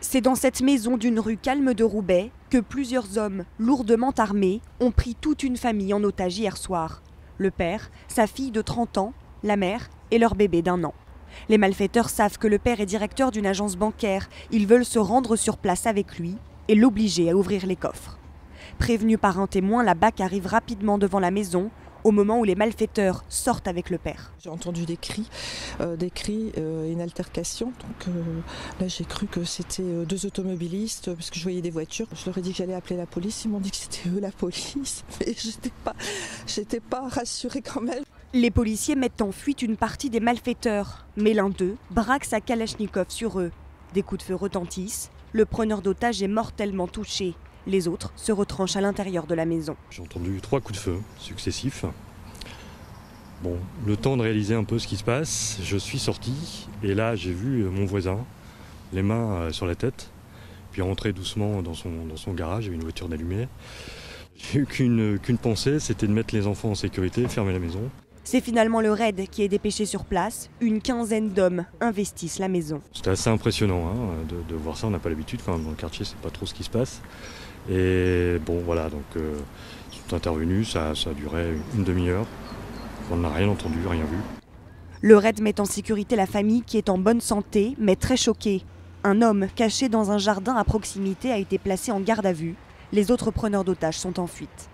C'est dans cette maison d'une rue calme de Roubaix que plusieurs hommes lourdement armés ont pris toute une famille en otage hier soir. Le père, sa fille de 30 ans, la mère et leur bébé d'1 an. Les malfaiteurs savent que le père est directeur d'une agence bancaire. Ils veulent se rendre sur place avec lui et l'obliger à ouvrir les coffres. Prévenu par un témoin, la BAC arrive rapidement devant la maison au moment où les malfaiteurs sortent avec le père. J'ai entendu des cris et une altercation. Donc là, j'ai cru que c'était 2 automobilistes parce que je voyais des voitures. Je leur ai dit que j'allais appeler la police. Ils m'ont dit que c'était eux la police. Mais j'étais pas rassurée quand même. Les policiers mettent en fuite une partie des malfaiteurs. Mais l'un d'eux braque sa kalachnikov sur eux. Des coups de feu retentissent. Le preneur d'otages est mortellement touché. Les autres se retranchent à l'intérieur de la maison. J'ai entendu 3 coups de feu successifs. Bon, le temps de réaliser un peu ce qui se passe, je suis sorti et là j'ai vu mon voisin, les mains sur la tête, puis rentrer doucement dans son garage, il y avait une voiture d'allumée. J'ai eu qu'une pensée, c'était de mettre les enfants en sécurité, fermer la maison. C'est finalement le raid qui est dépêché sur place. Une quinzaine d'hommes investissent la maison. C'était assez impressionnant de voir ça, on n'a pas l'habitude quand même dans le quartier, c'est pas trop ce qui se passe. Et bon voilà, donc ils sont intervenus, ça a duré une demi-heure. On n'a rien entendu, rien vu. Le raid met en sécurité la famille qui est en bonne santé, mais très choquée. Un homme caché dans un jardin à proximité a été placé en garde à vue. Les autres preneurs d'otages sont en fuite.